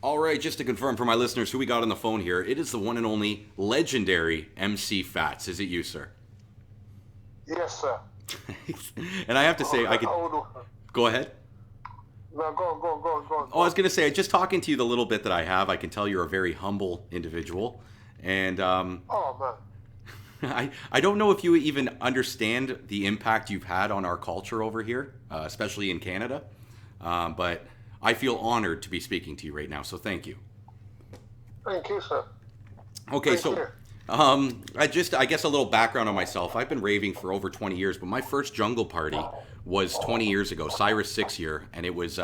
All right, just to confirm for my listeners who we got on the phone here, it is the one and only legendary MC Fats. Is it you, sir? Yes, sir. And I have to say, I could go ahead. No, go on. Oh, I was going to say, just talking to you the little bit that I have, I can tell you're a very humble individual. And Oh, man. I don't know if you even understand the impact you've had on our culture over here, especially in Canada. But I feel honored to be speaking to you right now, so thank you. Thank you, sir. Okay, Thank so you. I guess a little background on myself. I've been raving for over 20 years, but my first jungle party was 20 years ago, Cyrus 6 year, and it was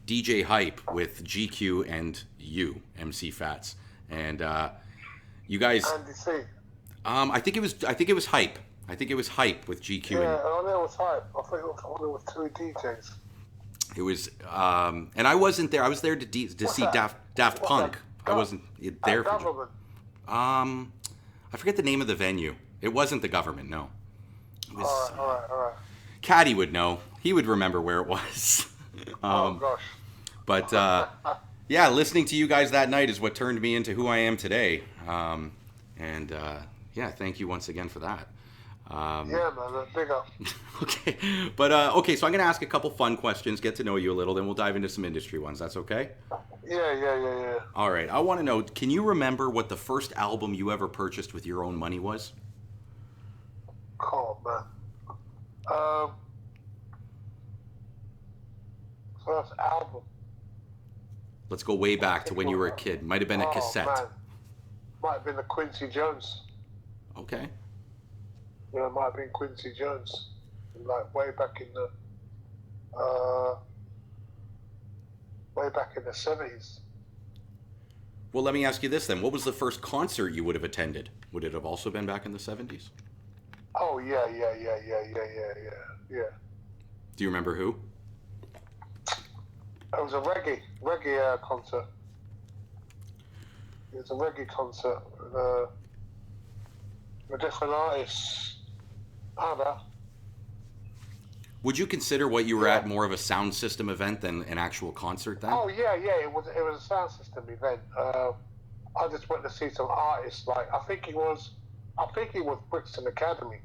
DJ Hype with GQ and you, MC Fats, and you guys. Andy C. I think it was Hype. I think it was Hype with GQ. Yeah, I know it was Hype. I think it was two DJs. It was, and I wasn't there. I was there to see Daft Punk. I wasn't there for. Government. I forget the name of the venue. It wasn't the government. No. It was, All right. Caddy would know. He would remember where it was. Oh gosh. But yeah, listening to you guys that night is what turned me into who I am today. And yeah, thank you once again for that. Yeah, man, big up. Okay, but okay, so I'm going to ask a couple fun questions, get to know you a little, then we'll dive into some industry ones. That's okay? Yeah. All right, I want to know, can you remember what the first album you ever purchased with your own money was? Oh, man. First album. Let's go way back to when you were a kid. Might have been a cassette. Man. Might have been the Quincy Jones. Okay. Yeah, it might have been Quincy Jones. Like way back in the 70s. Well, let me ask you this then. What was the first concert you would have attended? Would it have also been back in the 70s? Oh, yeah. Do you remember who? It was a reggae concert. It was a reggae concert with different artists. I don't know. Would you consider what you were at more of a sound system event than an actual concert then? Oh yeah. It was a sound system event. I just went to see some artists. Like I think it was Brixton Academy.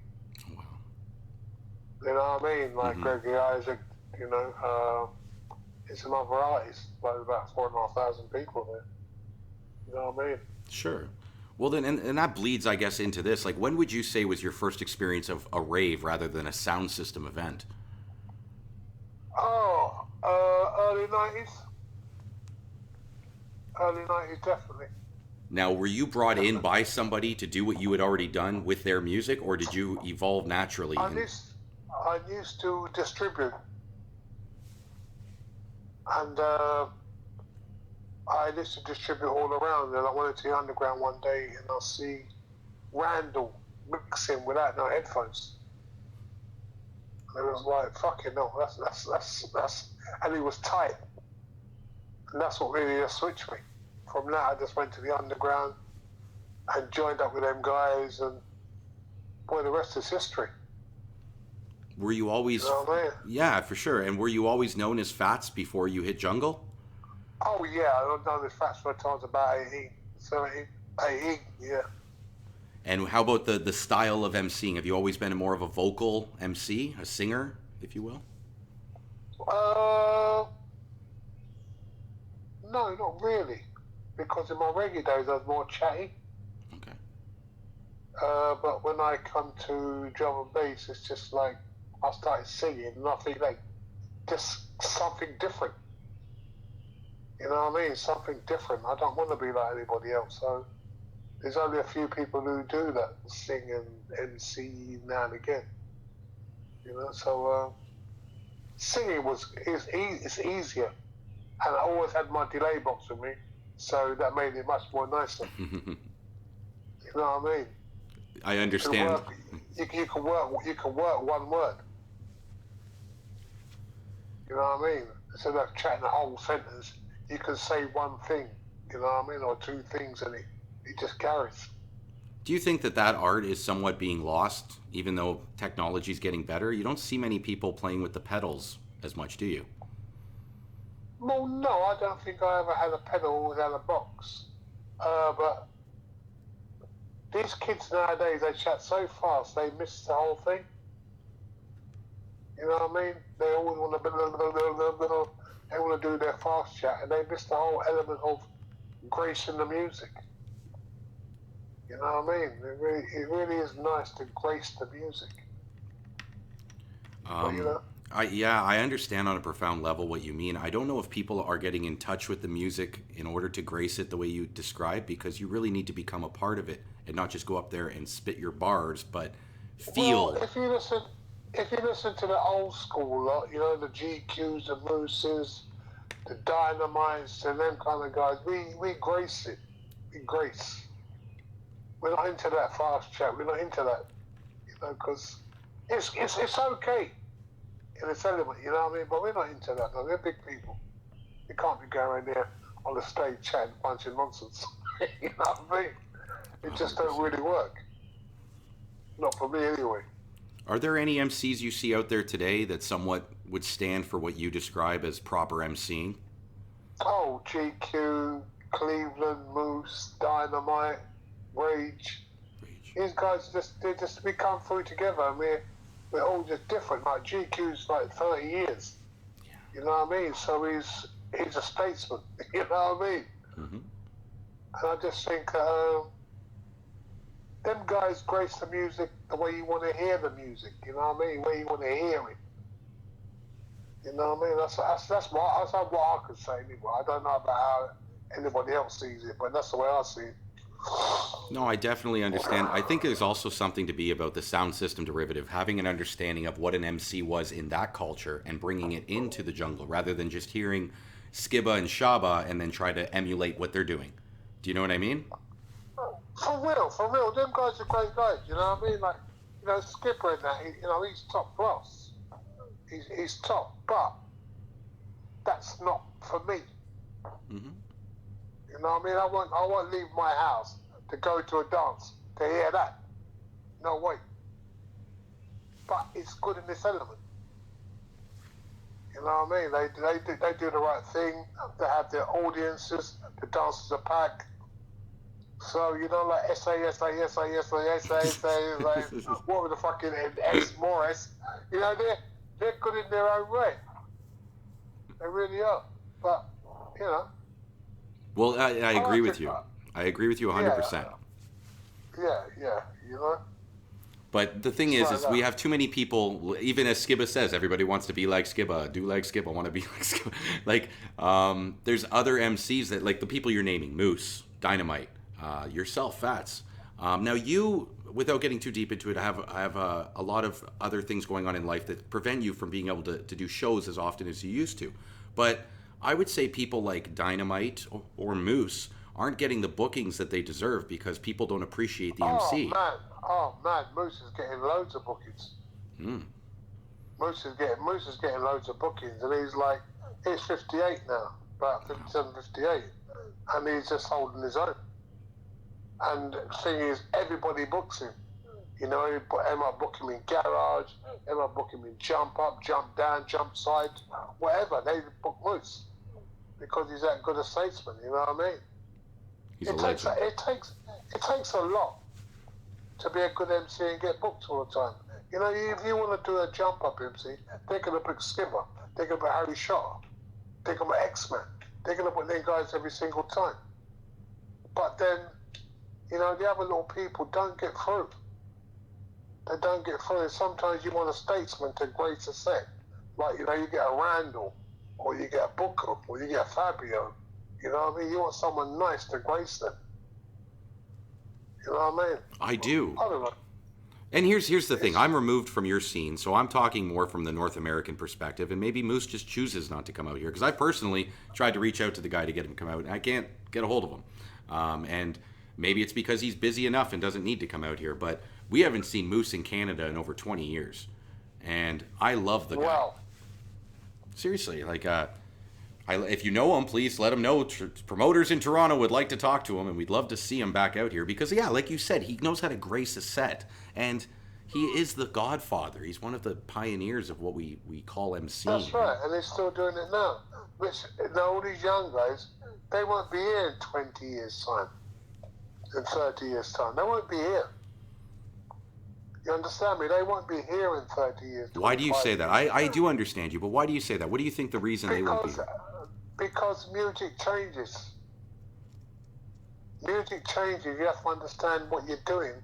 Oh, wow. You know what I mean? Like Gregory Isaac. You know, it's some other artists. Like about 4,500 people there. You know what I mean? Sure. Well, then, and that bleeds, I guess, into this. Like, when would you say was your first experience of a rave rather than a sound system event? Oh, early 90s. Early 90s, definitely. Now, were you brought in by somebody to do what you had already done with their music, or did you evolve naturally? I used to distribute. And I used to distribute all around, and I went into the underground one day and I see Randall mixing without no headphones. And it was like, fucking no, that's, and he was tight. And that's what really just switched me. From that, I just went to the underground and joined up with them guys, and boy, the rest is history. Were you always... You know what I mean? Yeah, for sure. And were you always known as Fats before you hit Jungle? Oh, yeah. I've done this Fats for a time, about 18, 17, 18, yeah. And how about the style of emceeing? Have you always been more of a vocal MC, a singer, if you will? No, not really. Because in my reggae days, I was more chatty. Okay. But when I come to drum and bass, it's just like I started singing and I feel like just something different. You know what I mean? Something different. I don't want to be like anybody else. So there's only a few people who do that, sing and MC now and again. You know, so singing it's easier, and I always had my delay box with me, so that made it much more nicer. You know what I mean? I understand. You can work one word. You know what I mean? Instead of chatting a whole sentence, you can say one thing. You know what I mean, or two things, and it just carries. Do you think that art is somewhat being lost, even though technology is getting better? You don't see many people playing with the pedals as much, do you? Well, no, I don't think I ever had a pedal without a box. But these kids nowadays, they chat so fast, they miss the whole thing. You know what I mean? They always want to, they want to do their fast chat, and they miss the whole element of grace in the music. You know what I mean? It really is nice to grace the music. But you Um, know, I understand on a profound level what you mean. I don't know if people are getting in touch with the music in order to grace it the way you describe, because you really need to become a part of it and not just go up there and spit your bars, but well, feel. if you listen to the old school lot, you know, the GQs, the Mooses, the Dynamites, and them kind of guys, we grace it. We grace. We're not into that fast chat. We're not into that, you know, because it's okay in its element, you know what I mean? But we're not into that. No, we're big people. We can't be going there on the stage chatting, punching nonsense. You know what I mean? It just don't 100%. really work. Not for me anyway. Are there any MCs you see out there today that somewhat would stand for what you describe as proper MCing? Oh, GQ, Cleveland, Moose, Dynamite, Rage. Rage. These guys we come through together, and we're all just different. Like GQ's like 30 years. You know what I mean? So he's a statesman. You know what I mean? Mm-hmm. And I just think them guys grace the music the way you want to hear the music. You know what I mean? The way you want to hear it. You know what I mean? That's what I could say anyway. I don't know about how anybody else sees it, but that's the way I see it. No, I definitely understand. I think there's also something to be about the sound system derivative, having an understanding of what an MC was in that culture and bringing it into the jungle rather than just hearing Skibba and Shaba and then try to emulate what they're doing. Do you know what I mean? For real, them guys are great guys. You know what I mean? Like, you know, Skipper and that. He's top class. He's top, but that's not for me. Mm-hmm. You know what I mean? I won't leave my house to go to a dance to hear that. No way. But it's good in this element. You know what I mean? They do the right thing. They have their audiences. The dancers are packed. So, you know, like what were the fucking S Morris? You know, they're good in their own way. They really are. But, you know. Well, I agree like with you. I agree with you 100%. Yeah, you know. But the thing It's is like we that. have too many people. Even as Skibba says, everybody wants to be like Skibba, do like Skibba, want to be like Skibba. Like, there's other MCs that, like the people you're naming, Moose, Dynamite, yourself, Fats. Now you, without getting too deep into it, I have a lot of other things going on in life that prevent you from being able to do shows as often as you used to. But I would say people like Dynamite or Moose aren't getting the bookings that they deserve because people don't appreciate the MC. Oh man, Moose is getting loads of bookings. Mm. Moose is getting loads of bookings, and he's 58 now, about 57, 58, and he's just holding his own. And the thing is, everybody books him. You know, Emma book him in garage, Emma book him in jump up, jump down, jump side, whatever. They book Moose because he's that good a statesman. You know what I mean? He's a It takes legend. it takes a lot to be a good MC and get booked all the time. You know, if you want to do a jump up MC, they're gonna book Skipper, they're gonna book Harry Shaw, they're gonna book X-Man, they're gonna book them guys every single time. But then, you know, the other little people don't get through. They don't get through. Sometimes you want a statesman to grace a set. Like, you know, you get a Randall, or you get a Booker, or you get a Fabio. You know what I mean? You want someone nice to grace them. You know what I mean? I do. I don't know. And here's the thing. I'm removed from your scene, so I'm talking more from the North American perspective. And maybe Moose just chooses not to come out here because I personally tried to reach out to the guy to get him to come out, and I can't get a hold of him. And maybe it's because he's busy enough and doesn't need to come out here. But we haven't seen Moose in Canada in over 20 years, and I love the guy. Well, Seriously, like, if you know him, please let him know. Promoters in Toronto would like to talk to him, and we'd love to see him back out here because, yeah, like you said, he knows how to grace a set, and he is the godfather. He's one of the pioneers of what we call That's MCing, right? right, and they're still doing it now. Which now all these young guys, they won't be here in 20 years' time, in 30 years' time. They won't be here. You understand me? They won't be here in 30 years, Why do you 25 say that? years. I do understand you, but why do you say that? What do you think the reason they won't be Because here? because music changes. Music changes. You have to understand what you're doing,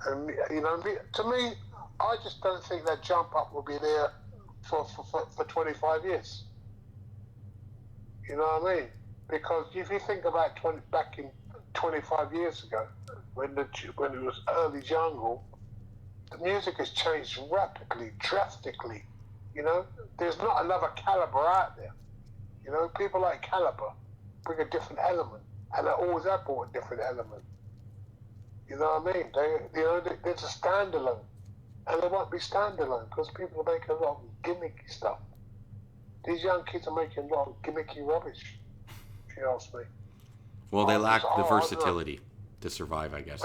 and you know. To me, I just don't think that jump up will be there for 25 years. You know what I mean? Because if you think about back in 25 years ago, when when it was early jungle, the music has changed rapidly, drastically. You know, there's not another caliber out there. You know, people like Caliber bring a different element, and they always have brought a different element. You know what I mean? There's a standalone, and they won't be standalone because people are making a lot of gimmicky stuff. These young kids are making a lot of gimmicky rubbish. If you ask me. Well, they lack the I don't know. versatility to survive, I guess,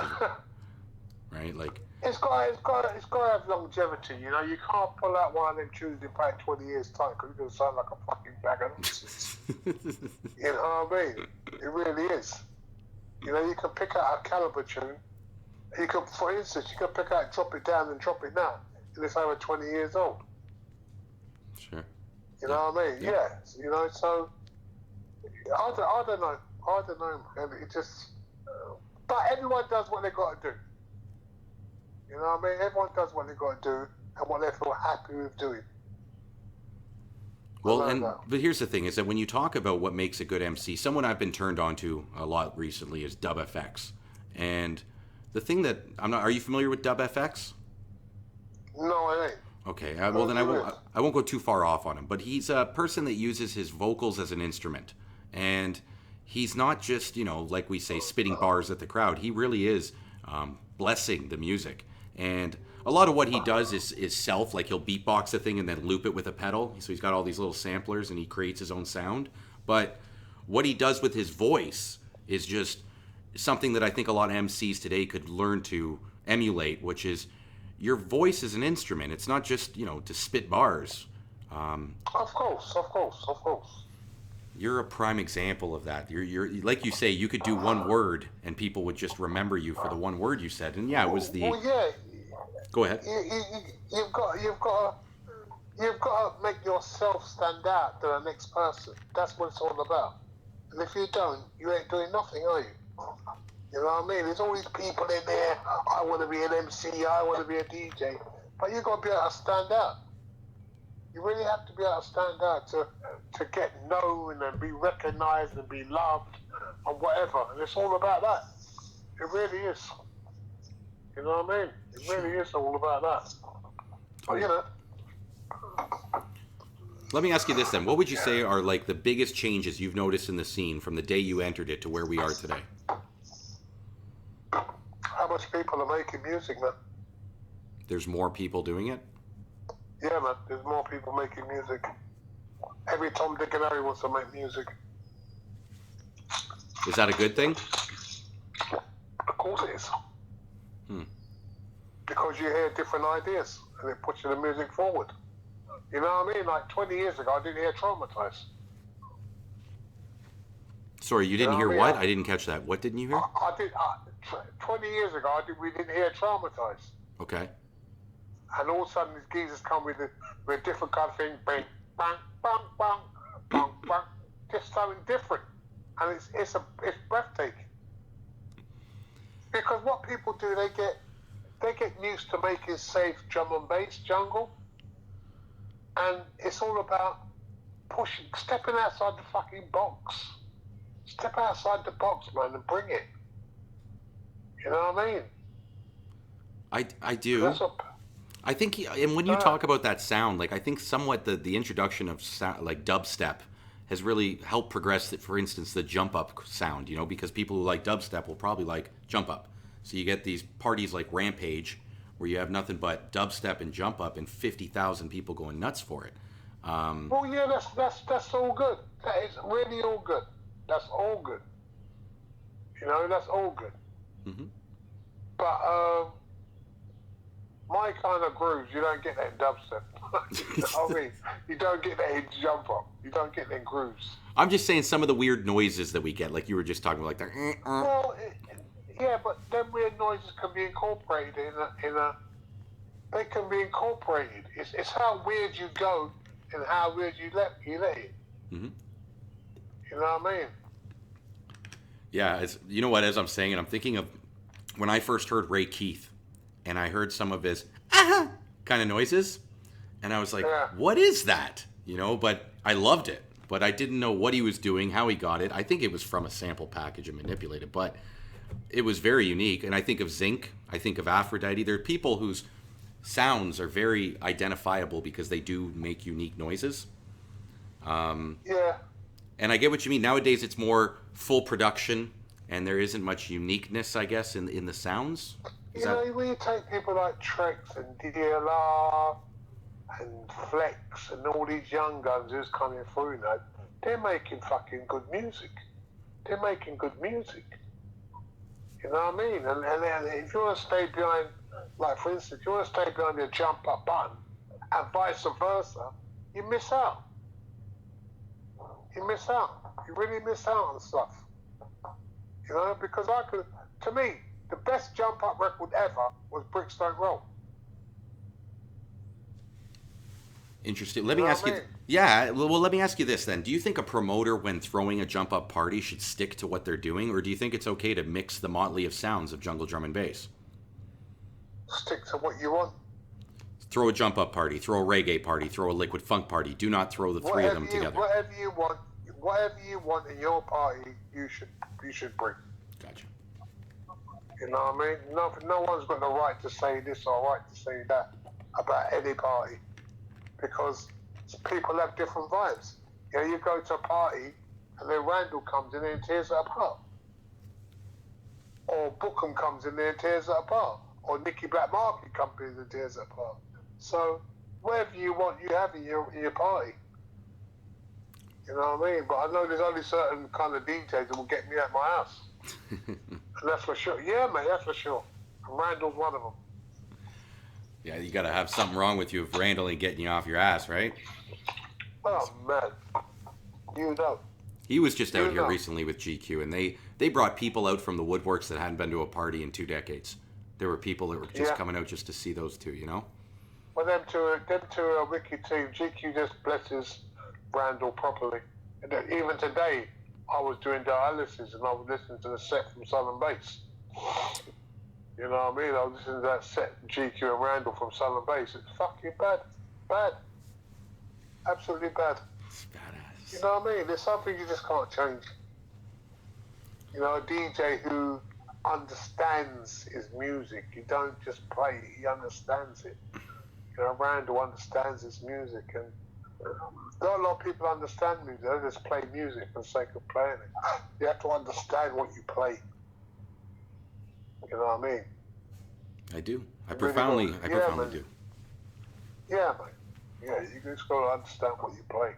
right? Like, It's got to have longevity. You know, you can't pull out one of them tunes in about 20 years' time because you're going to sound like a fucking bag of nonsense. You know what I mean? It really is. You know, you can pick out a Caliber tune. You can, for instance, you can pick out Drop It Down and Drop It Now, and it's over 20 years old. sure. You know what I mean? Yeah. Yeah. You know, so I don't know. I don't know. And it just, but everyone does what they got to do. You know what I mean? Everyone does what they got to do and what they feel happy with doing. Well, but here's the thing: is that when you talk about what makes a good MC, someone I've been turned on to a lot recently is Dub FX, and the thing that I'm not. Are you familiar with Dub FX? No, I ain't. Okay, well then I won't go too far off on him, but he's a person that uses his vocals as an instrument, and he's not just like we say spitting bars at the crowd. He really is blessing the music, and a lot of what he does is self, like he'll beatbox a thing and then loop it with a pedal. So he's got all these little samplers and he creates his own sound. But what he does with his voice is just something that I think a lot of MCs today could learn to emulate, which is your voice is an instrument. It's not just, to spit bars. Of course. You're a prime example of that. You're like you say, you could do one word and people would just remember you for the one word you said. And yeah, it was the. Well, yeah. Go ahead. You've got to make yourself stand out to the next person. That's what it's all about. And if you don't, you ain't doing nothing, are you? You know what I mean? There's all these people in there. I want to be an MC. I want to be a DJ. But you got to be able to stand out. You really have to be able to stand out to get known and be recognised and be loved and whatever. And it's all about that. It really is. You know what I mean? It really is all about that. But Let me ask you this then. What would you say are like the biggest changes you've noticed in the scene from the day you entered it to where we are today? How much people are making music, man? There's more people doing it? Yeah, man. There's more people making music. Every Tom, Dick, and Harry wants to make music. Is that a good thing? Of course it is. Because you hear different ideas and it puts the music forward. You know what I mean? Like 20 years ago, I didn't hear Traumatized. Sorry, you didn't hear what? I didn't catch that. What didn't you hear? 20 years ago, we didn't hear Traumatized. Okay. And all of a sudden, these geezers come with a different kind of thing. Bang, bang, bang, bang, bang, bang. Just something different. And it's breathtaking. Because what people do, they get used to making safe drum and bass jungle. And it's all about stepping outside the fucking box. Step outside the box, man, and bring it. You know what I mean? I do. I think, and when you talk about that sound, like I think somewhat the introduction of sound, like dubstep has really helped progress, for instance, the jump up sound, because people who like dubstep will probably like jump up. So you get these parties like Rampage, where you have nothing but dubstep and jump up and 50,000 people going nuts for it. Well, yeah, that's all good. That is really all good. That's all good. That's all good. Mm-hmm. But my kind of grooves, you don't get that in dubstep. You know what I mean? You don't get that in jump up. You don't get that in grooves. I'm just saying some of the weird noises that we get, like you were just talking about, like the. Well, yeah, but them weird noises can be incorporated in a. They can be incorporated. It's how weird you go and how weird you let it. Mm-hmm. You know what I mean? Yeah, you know what? As I'm saying it, I'm thinking of when I first heard Ray Keith, and I heard some of his kind of noises, and I was like, Yeah. "What is that?" You know, but I loved it, but I didn't know what he was doing, how he got it. I think it was from a sample package and manipulated, but it was very unique. And I think of Zinc, I think of Aphrodite. There are people whose sounds are very identifiable because they do make unique noises. Yeah. And I get what you mean. Nowadays, it's more full production, and there isn't much uniqueness, I guess, in the sounds. You know, when you take people like Trex and DLR and Flex and all these young guns who's coming through now, they're making fucking good music. They're making good music. You know what I mean? And if you want to stay behind, like for instance, if you want to stay behind the jump up button and vice versa, you miss out. You miss out. You really miss out on stuff. You know, because to me, the best jump up record ever was Bricks Don't Roll. Interesting. Let me You know ask what you. I mean? Yeah. Well, let me ask you this then. Do you think a promoter, when throwing a jump up party, should stick to what they're doing, or do you think it's okay to mix the motley of sounds of jungle drum and bass? Stick to what you want. Throw a jump up party, throw a reggae party, throw a liquid funk party. Do not throw the three of them together. Whatever you want in your party, you should bring. Gotcha. You know what I mean? No one's got the right to say this or right to say that about any party, because people have different vibes. You know, you go to a party and then Randall comes in and tears it apart, or Bookham comes in there and tears it apart, or Nicky Black Market comes in and tears it apart. So whatever you want, you have in your party. You know what I mean? But I know there's only certain kind of DJs that will get me out my house. And that's for sure. Yeah, mate, that's for sure. And Randall's one of them. Yeah, you got to have something wrong with you if Randall ain't getting you off your ass, right? Oh, man. You know. He was just out here recently with GQ, and they brought people out from the woodworks that hadn't been to a party in 2 decades. There were people that were just coming out just to see those two, you know? Well, them two are a wicked team. GQ just blesses Randall properly. And even today, I was doing dialysis and I was listening to the set from Southern Bass. You know what I mean? I was listening to that set, GQ and Randall from Southern Bass. It's fucking bad. Bad. Absolutely bad. It's badass. You know what I mean? There's something you just can't change. You know, a DJ who understands his music. You don't just play it, he understands it. You know, Randall understands his music, and not a lot of people understand music. They just play music for the sake of playing it. You have to understand what you play. You know what I mean? I do. I really profoundly man. do. Yeah, mate. Yeah, you just got to understand what you play.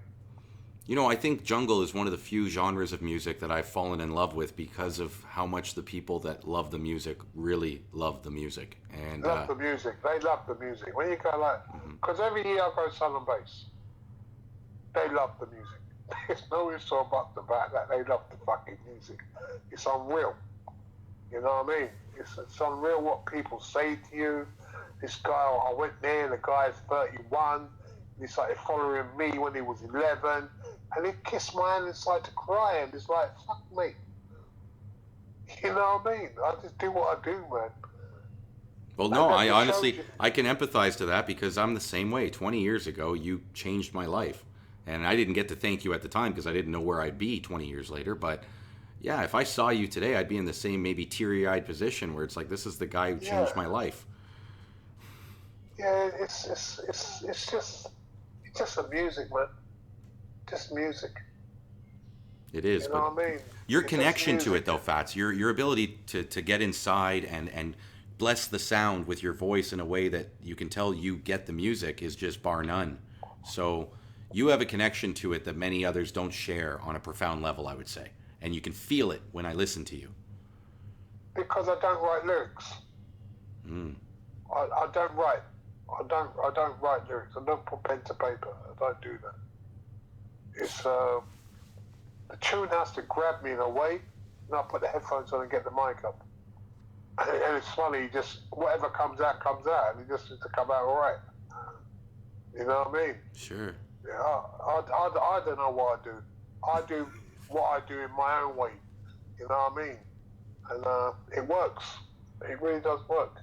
You know, I think jungle is one of the few genres of music that I've fallen in love with because of how much the people that love the music really love the music. And Love the music. They love the music. When you go like, because every year I go Southern Bass, they love the music. There's no ifs or buts about that. They love the fucking music. It's unreal. You know what I mean? It's unreal what people say to you. This guy, I went there, the guy's 31. He started following me when he was 11. And he kissed my hand and started to cry. And it's like, fuck me. You know what I mean? I just do what I do, man. well, no, I honestly, I can empathize to that because I'm the same way. 20 years ago, you changed my life. And I didn't get to thank you at the time because I didn't know where I'd be 20 years later. But yeah, if I saw you today, I'd be in the same maybe teary-eyed position where it's like, this is the guy who changed my life. Yeah, it's just the music, man. Just music. It is, You know but what I mean? your It's connection just to it, music. though, Fats, your ability to get inside and bless the sound with your voice in a way that you can tell you get the music is just bar none. So you have a connection to it that many others don't share on a profound level, I would say. And you can feel it when I listen to you. Because I don't write lyrics. I don't write. I don't write lyrics. I don't put pen to paper. I don't do that. It's the tune has to grab me in a way, and I put the headphones on and get the mic up. And it's funny, just whatever comes out, and it just needs to come out all right. You know what I mean? Sure. Yeah, I don't know what I do. I do what I do in my own way. You know what I mean? And it works. It really does work.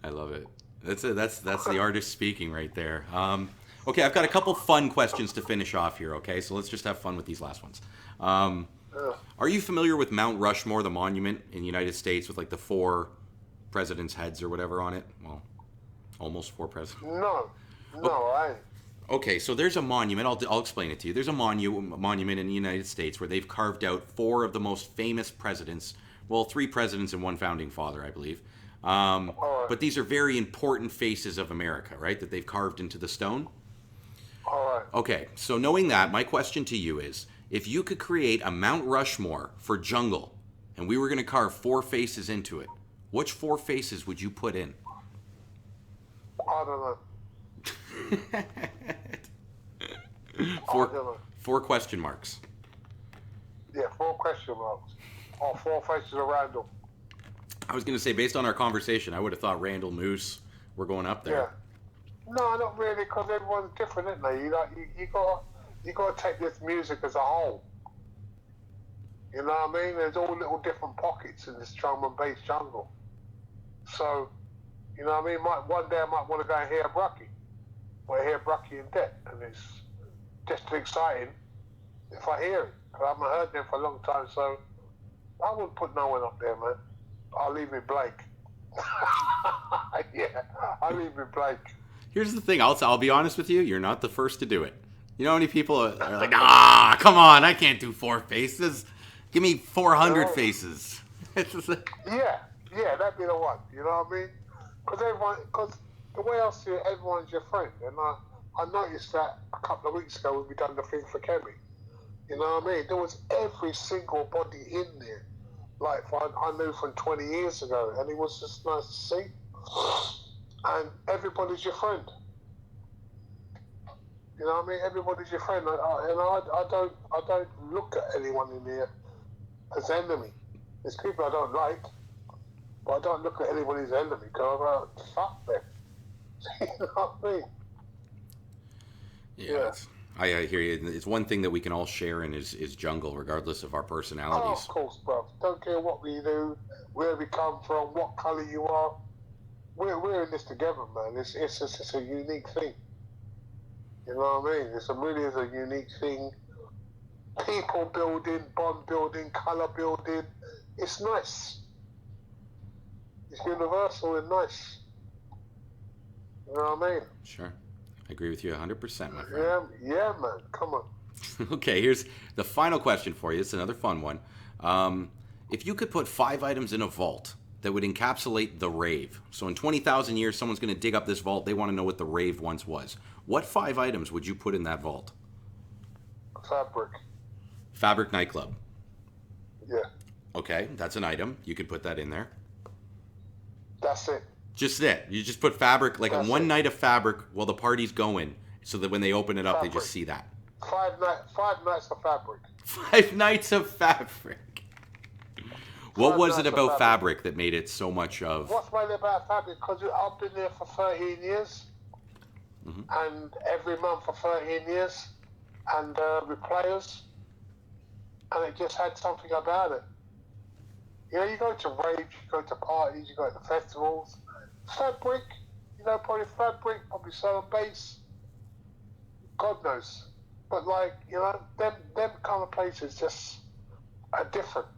I love it. That's it. That's the artist speaking right there. Okay, I've got a couple fun questions to finish off here. Okay, so let's just have fun with these last ones. Yeah. Are you familiar with Mount Rushmore, the monument in the United States with like the 4 presidents' heads or whatever on it? Well, almost 4 presidents. No, I ain't. Okay, so there's a monument. I'll explain it to you. There's a monument in the United States where they've carved out 4 of the most famous presidents. Well, 3 presidents and 1 founding father, I believe. Right. But these are very important faces of America, right? That they've carved into the stone. All right. Okay, so knowing that, my question to you is, if you could create a Mount Rushmore for jungle, and we were going to carve 4 faces into it, which 4 faces would you put in? I don't know. I don't know. 4 question marks. Yeah, 4 question marks. Or 4 faces of Randall. I was going to say, based on our conversation, I would have thought Randall, Moose were going up there. Yeah. No, not really, because everyone's different, isn't they? You got to take this music as a whole. You know what I mean? There's all little different pockets in this drum and bass jungle. So, you know what I mean? One day I might want to go and hear Brucky. Or hear Brucky in debt. And it's just exciting if I hear it. Because I haven't heard them for a long time, so I wouldn't put no one up there, man. I'll leave it blank. Yeah, I'll leave it blank. Here's the thing. I'll be honest with you. You're not the first to do it. You know how many people are like, come on, I can't do 4 faces. Give me 400 faces. Yeah, that'd be the one. You know what I mean? Because the way I see it, everyone's your friend. And I noticed that a couple of weeks ago when we done the thing for Kemi. You know what I mean? There was every single body in there. Like I knew from 20 years ago, and it was just nice to see. And everybody's your friend. You know what I mean? Everybody's your friend, and I don't look at anyone in here as enemy. There's people I don't like, but I don't look at anyone as enemy because I'm like, fuck them. You know what I mean? Yeah. I hear you. It's one thing that we can all share in is jungle, regardless of our personalities. Oh, of course, bro. Don't care what we do, where we come from, what colour you are. We're in this together, man. It's a unique thing. You know what I mean? It really is a unique thing. People building, bond building, colour building. It's nice. It's universal and nice. You know what I mean? Sure. I agree with you 100%, my friend. Yeah, man. Come on. Okay, here's the final question for you. It's another fun one. If you could put 5 items in a vault that would encapsulate the rave, so in 20,000 years, someone's going to dig up this vault. They want to know what the rave once was. What 5 items would you put in that vault? Fabric. Fabric nightclub. Yeah. Okay, that's an item. You could put that in there. That's it. Just it. You just put fabric, like one night of fabric while the party's going, so that when they open it up, they just see that. 5 nights of fabric. 5 nights of fabric. What was it about fabric that made it so much of... What's made it about fabric? Because I've been there for 13 years. Mm-hmm. And every month for 13 years. And with players. And it just had something about it. You know, you go to raves, you go to parties, you go to festivals. Fabric, you know, probably fabric, probably selling bass. God knows. But like, you know, them kind of places just are different.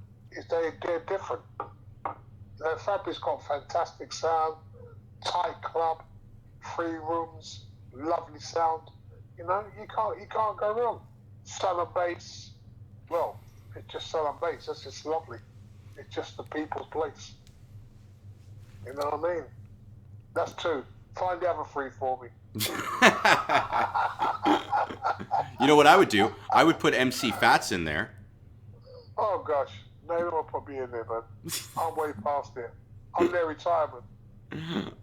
They're different. You know, fabric's got fantastic sound, tight club, 3 rooms, lovely sound. You know, you can't go wrong. Selling bass, well, it's just selling bass. That's just lovely. It's just the people's place. You know what I mean? That's 2. Find the other 3 for me. You know what I would do? I would put MC Fats in there. Oh gosh, no one put me in there, man. I'm way past it. I'm near retirement.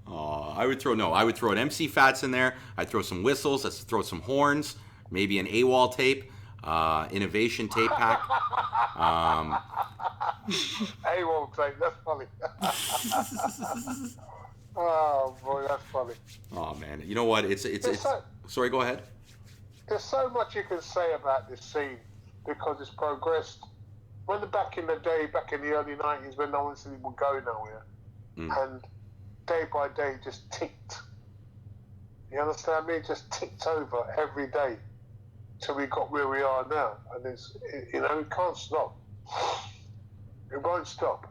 Oh, I would throw an MC Fats in there. I'd throw some whistles. I'd throw some horns. Maybe an AWOL tape, innovation tape pack. Um, Hey, won't take. That's funny. Oh boy, that's funny. oh man, you know what? There's It's. so, Sorry, go ahead. there's so much you can say about this scene because it's progressed. When back in the day, back in the early '90s, when no one said it would go nowhere, and day by day just ticked. You understand me? It just ticked over every day till we got where we are now, and it can't stop. It won't stop.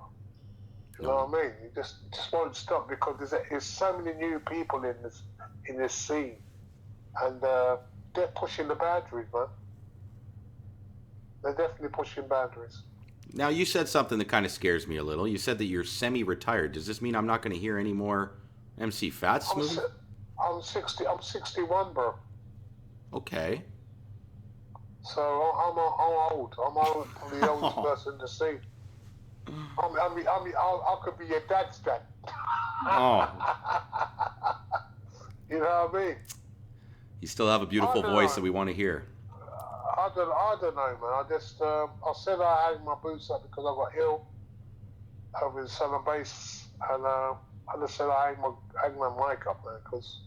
You know what I mean? It just won't stop because there's so many new people in this scene, and they're pushing the boundaries, man. They're definitely pushing boundaries. Now you said something that kind of scares me a little. You said that you're semi-retired. Does this mean I'm not going to hear any more MC Fats I'm, movie? si- I'm 60. I'm 61, bro. Okay. So I'm old. I'm old. I'm the oldest person in the scene. I could be your dad's dad. Oh, You know what I mean? you still have a beautiful I don't voice know. that we want to hear. I don't know, man. I said I hang my boots up because I got ill over in Southern Base, and I just said I hang my mic up, man, because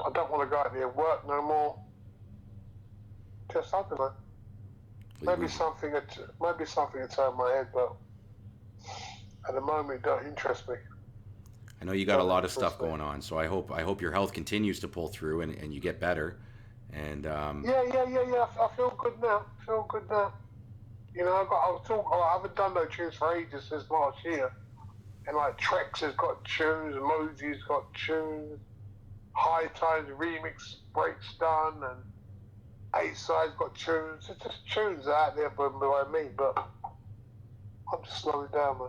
I don't want to go out there and work no more. Just I don't know. Maybe something to turn my head, but at the moment it don't interest me. I know you got a lot of stuff going on, so I hope your health continues to pull through and you get better. And Yeah. I feel good now. You know, I haven't done no tunes for ages since last year. And like Trex has got tunes, Mozi's got tunes, High Times remix breaks done, and A-Side's got tunes. It's just tunes out there by me, but I'm just slowing down, man.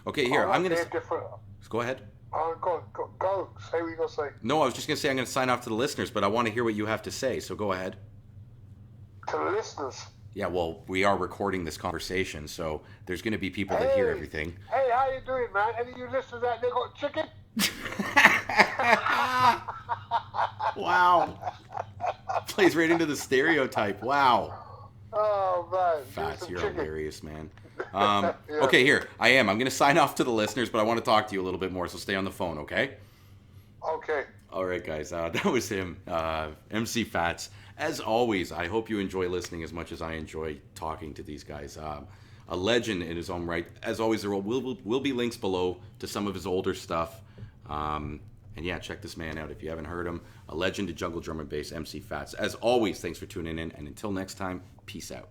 okay, here I'm gonna different. go ahead. Go. Say what you gonna say. No, I was just gonna say I'm gonna sign off to the listeners, but I want to hear what you have to say. So go ahead. To the listeners. Yeah, well, we are recording this conversation, so there's gonna be people that hear everything. Hey, how you doing, man? Any of you listeners out there got chicken? Wow. Plays right into the stereotype. Wow. Oh man, Fats, you're chicken. hilarious, man. Yeah. Okay, here I am. I'm gonna sign off to the listeners, but I want to talk to you a little bit more, so stay on the phone, okay? Okay. All right, guys. That was him, MC Fats. As always, I hope you enjoy listening as much as I enjoy talking to these guys. A legend in his own right. As always, there will be links below to some of his older stuff. And yeah, check this man out if you haven't heard him. A legend to jungle drum and bass, MC Fats. As always, thanks for tuning in. And until next time, peace out.